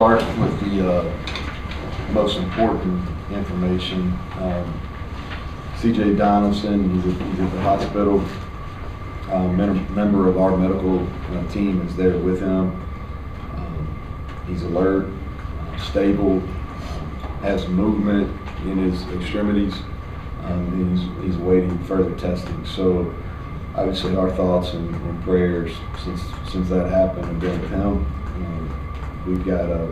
Start with the most important information. C.J. Donaldson, he's at the hospital. Member of our medical team is there with him. He's alert, stable, has movement in his extremities, and he's awaiting further testing. So I would say our thoughts and prayers since that happened have been with him. We've got a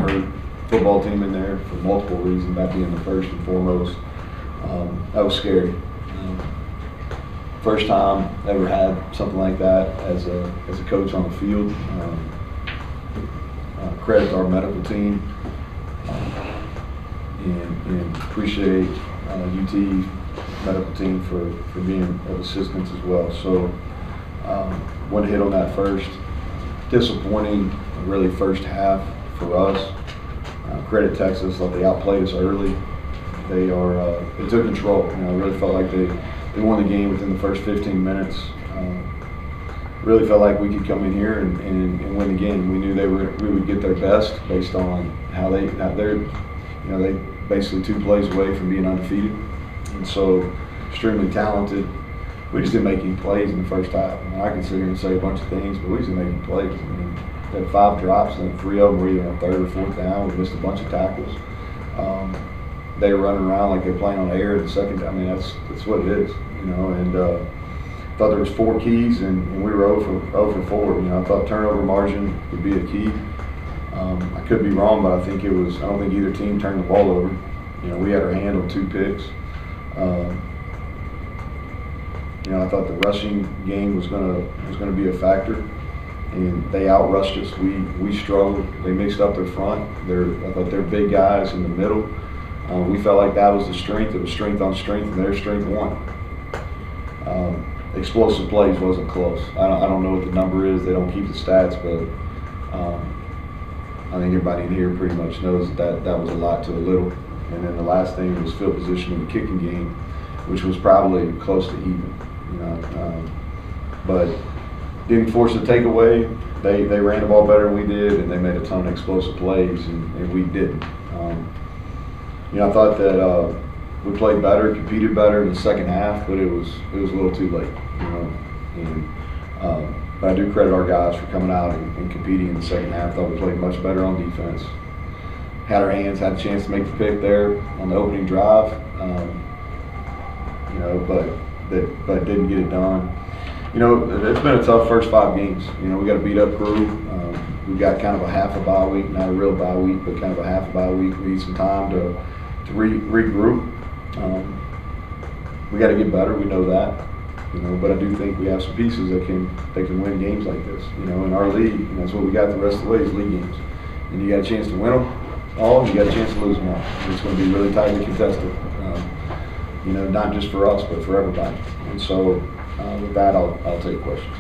hurt football team in there for multiple reasons, that being the first and foremost. That was scary. First time ever had something like that as a coach on the field. Credit to our medical team and appreciate UT medical team for being of assistance as well. So one hit on that first. Disappointing, really, first half for us. Credit Texas, thought they outplayed us early. They took control. I really felt like they won the game within the first 15 minutes. Really felt like we could come in here and win the game. We knew we would get their best based on how they basically 2 plays away from being undefeated, and so extremely talented. We just didn't make any plays in the first half. I can sit here and say a bunch of things, but we just didn't make any plays. We had 5 drops, and 3 of them were either on 3rd or 4th down. We missed a bunch of tackles. They were running around like they're playing on air in the second. That's what it is, And thought there was 4 keys, and we were 0 for 4. I thought turnover margin would be a key. I could be wrong, but I don't think either team turned the ball over. We had our hand on 2 picks. I thought the rushing game was gonna be a factor, and they outrushed us. We struggled. They mixed up their front. I thought they're big guys in the middle. We felt like that was the strength. It was strength on strength, and their strength won. Explosive plays wasn't close. I don't know what the number is. They don't keep the stats, but I think everybody in here pretty much knows that was a lot to a little. And then the last thing was field position in the kicking game, which was probably close to even. But didn't force a takeaway. They ran the ball better than we did, and they made a ton of explosive plays, and we didn't. I thought that we played better, competed better in the second half, but it was a little too late. But I do credit our guys for coming out and competing in the second half. Thought we played much better on defense. Had our hands, had a chance to make the pick there on the opening drive. But didn't get it done. It's been a tough first 5 games. We got a beat up crew. We've got kind of a half a bye week, not a real bye week, but kind of a half a bye week. We need some time to regroup. We got to get better. We know that. But I do think we have some pieces that can win games like this. In our league, and that's what we got the rest of the way is league games. And you got a chance to win them all, and you got a chance to lose them all. And it's going to be really tightly contested. Not just for us, but for everybody. And so, with that, I'll take questions.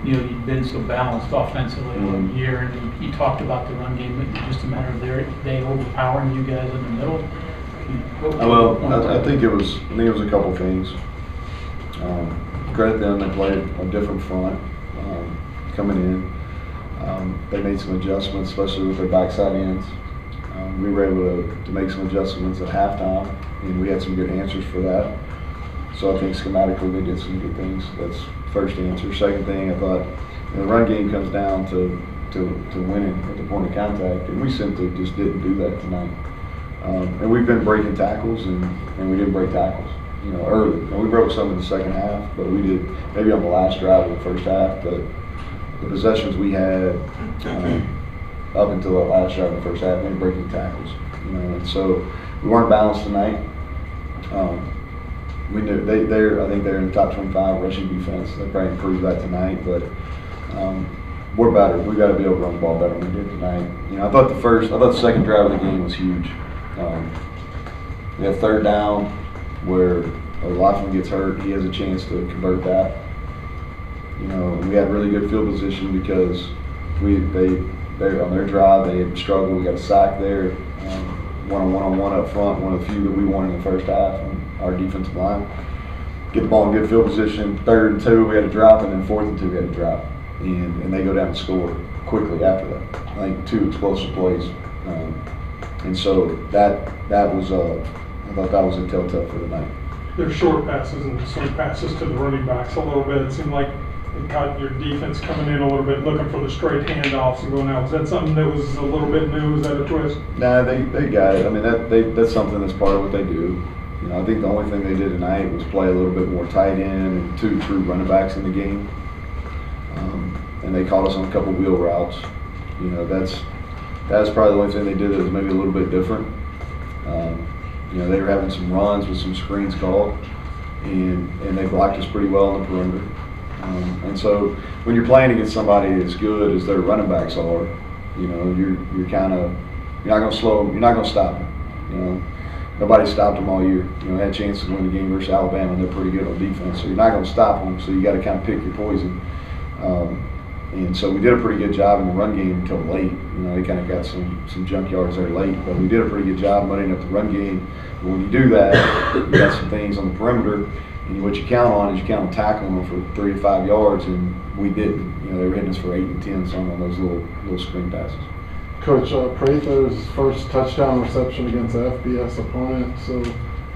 You've been so balanced offensively all year, and you talked about the run game, but just a matter of they overpowering you guys in the middle. I think it was a couple things. Credit them, they played a different front coming in. They made some adjustments, especially with their backside ends. We were able to make some adjustments at halftime, and we had some good answers for that. So I think schematically they did some good things. That's first answer. Second thing, I thought the run game comes down to winning at the point of contact, and we simply just didn't do that tonight. And we've been breaking tackles, and we didn't break tackles, early. And we broke some in the second half, but we did maybe on the last drive of the first half. But the possessions we had up until the last drive of the first half, we were breaking tackles, and so we weren't balanced tonight. We knew I think they're in the top 25 rushing defense. They probably improved that tonight, but we're better. We got to be able to run the ball better than we did tonight. I thought the second drive of the game was huge. We had 3rd down where Laughlin gets hurt. He has a chance to convert that. We had really good field position because they on their drive they had struggled. We got a sack there, one-on-one up front, one of the few that we won in the first half on our defensive line. Get the ball in good field position. 3rd and 2 we had to drop, and then 4th and 2 we had to drop, and they go down and score. quickly after that. I think 2 explosive plays, and so that was I thought that was a telltale for the night. Their short passes and swing passes to the running backs a little bit. It seemed like it caught your defense coming in a little bit, looking for the straight handoffs and going out. Was that something that was a little bit new? Was that a twist? Nah, they got it. I mean, that's something that's part of what they do. You know, I think the only thing they did tonight was play a little bit more tight end and 2 true running backs in the game. And they caught us on a couple wheel routes. You know, that's probably the only thing they did that was maybe a little bit different. You know, they were having some runs with some screens called, and they blocked us pretty well on the perimeter. And so when you're playing against somebody as good as their running backs are, you know, you're not going to slow them, you're not going to stop them. You know, nobody stopped them all year. You know, had a chance to win the game versus Alabama, and they're pretty good on defense. So you're not going to stop them. So you got to kind of pick your poison. And so we did a pretty good job in the run game until late. You know, they kind of got some junk yards there late, but we did a pretty good job muddying up the run game. But when you do that, you got some things on the perimeter, and what you count on is you count on tackling them for 3 to 5 yards, and we didn't. You know, they were hitting us for 8 and 10 some on those little screen passes. Coach, Prather's first touchdown reception against an FBS opponent. So,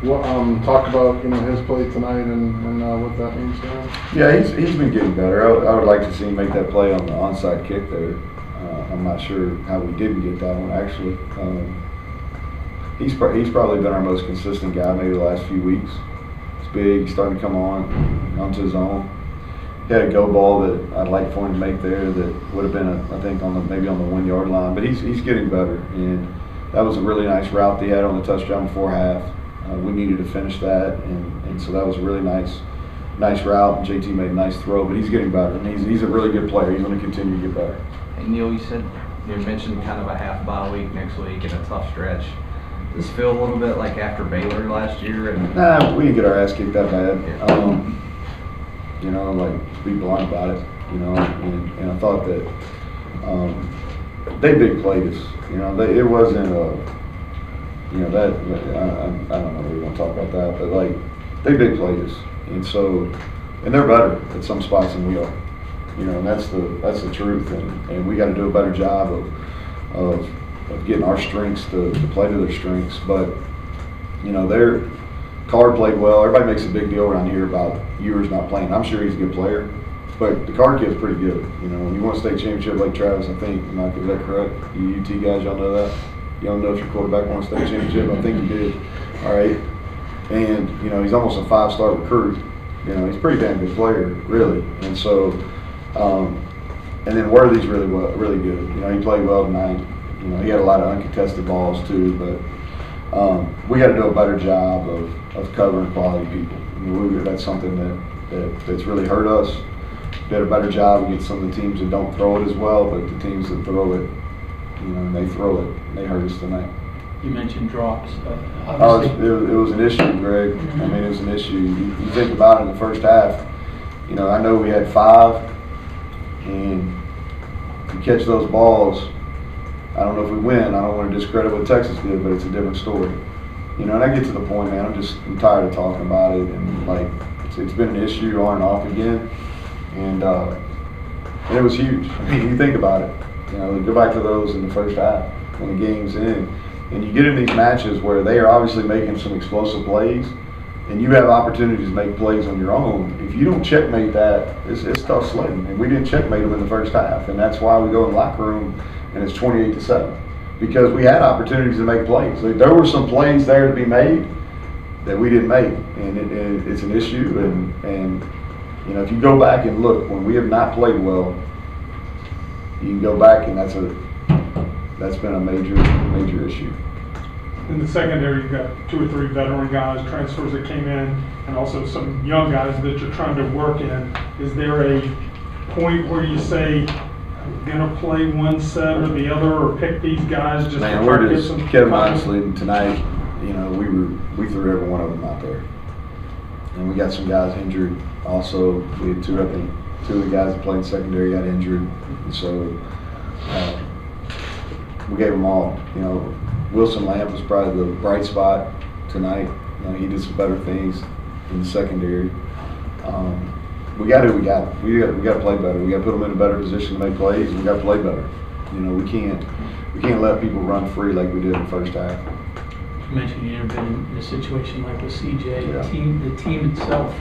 what talk about his play tonight and what that means for him? Yeah, he's been getting better. I would like to see him make that play on the onside kick there. I'm not sure how we didn't get that one actually. He's probably been our most consistent guy maybe the last few weeks. He's big. He's starting to come onto his own. He had a go ball that I'd like for him to make there that would have been I think maybe on the 1 yard line. But he's getting better, and that was a really nice route they had on the touchdown before half. We needed to finish that, and so that was a really nice route. And JT made a nice throw, but he's getting better, and he's a really good player. He's going to continue to get better. Hey Neal, you mentioned kind of a half bye week next week and a tough stretch. Does this feel a little bit like after Baylor last year? Nah, we didn't get our ass kicked that bad. Yeah. You know, like, be blunt about it. You know, and I thought that they big played us. You know, it wasn't a. You know, that I don't know if we want to talk about that, but like they big played us, and they're better at some spots than we are. You know, and that's the truth, and we got to do a better job of getting our strengths to play to their strengths. But you know, their Card played well. Everybody makes a big deal around here about Ewers not playing. I'm sure he's a good player, but the Card kid's pretty good. You know, when you won a state championship like Travis, I think, Mike, is that correct? You UT guys, y'all know that? You don't know if your quarterback won a state championship. I think he did. All right. And, you know, he's almost a 5-star recruit. You know, he's a pretty damn good player, really. And so, and then Worthy's really good. You know, he played well tonight. You know, he had a lot of uncontested balls too, but we got to do a better job of covering quality people. I mean, that's something that's really hurt us. We did a better job against some of the teams that don't throw it as well, but the teams that throw it, you know, and they throw it, they hurt us tonight. You mentioned drops. It was an issue, Greg. I mean, it was an issue. You think about it in the first half, you know, I know we had 5, and if you catch those balls, I don't know if we win. I don't want to discredit what Texas did, but it's a different story. You know, and I get to the point, man, I'm tired of talking about it, and like, it's been an issue on and off again, and it was huge. I mean, you think about it, you know, go back to those in the first half when the game's in, and you get in these matches where they are obviously making some explosive plays, and you have opportunities to make plays on your own. If you don't checkmate that, it's tough sledding, and we didn't checkmate them in the first half, and that's why we go in the locker room and it's 28-7, because we had opportunities to make plays. There were some plays there to be made that we didn't make, and it's an issue. And you know, if you go back and look when we have not played well, you can go back, and that's been a major issue. In the secondary, you've got 2 or 3 veteran guys, transfers that came in, and also some young guys that you're trying to work in. Is there a point where you say, gonna play one set or the other, or pick these guys just Man, to try to get some? Kevin, honestly, tonight, you know, we threw every one of them out there, and we got some guys injured. Also, we had 2 of the guys that played in secondary got injured, and so we gave them all. You know, Wilson Lamp was probably the bright spot tonight. You know, he did some better things in the secondary. we got to play better. We got to put them in a better position to make plays, and we got to play better. You know, we can't let people run free like we did in the first half. You mentioned you never been in a situation like with CJ. Yeah. The team itself,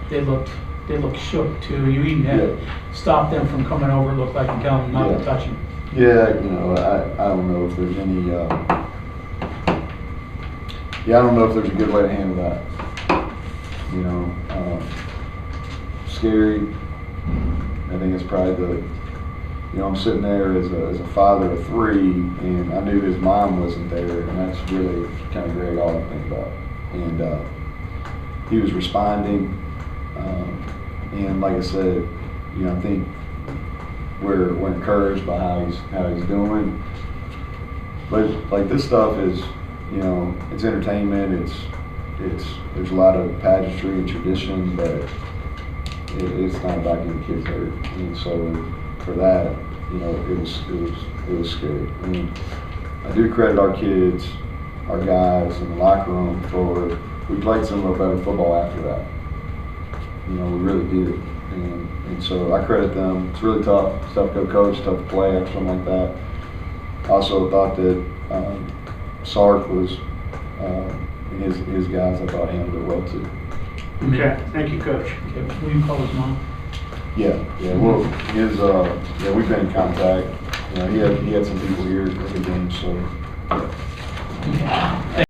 they looked shook too. You even had to stop them from coming over. It looked like and tell them not to touch him. Yeah, you know, I don't know if there's any. I don't know if there's a good way to handle that. You know, scary. I think it's probably I'm sitting there as a father of 3, and I knew his mom wasn't there, and that's really kind of great, all I think about. And he was responding, and like I said, you know, I think we're encouraged by how he's doing. But like this stuff is, you know, it's entertainment. There's a lot of pageantry and tradition, but it's not about getting kids hurt. And so for that, you know, it was scary. I mean, I do credit our kids, our guys in the locker room for we played some of our better football after that. You know, we really did. And so I credit them. It's really tough. It's tough to go coach, tough to play after something like that. I also thought that Sark was, and his guys, I thought handled it well too. Okay, thank you, Coach. Okay, will you call his mom? Yeah. Well, we've been in contact. You know, he had some people here at the game, so. Okay.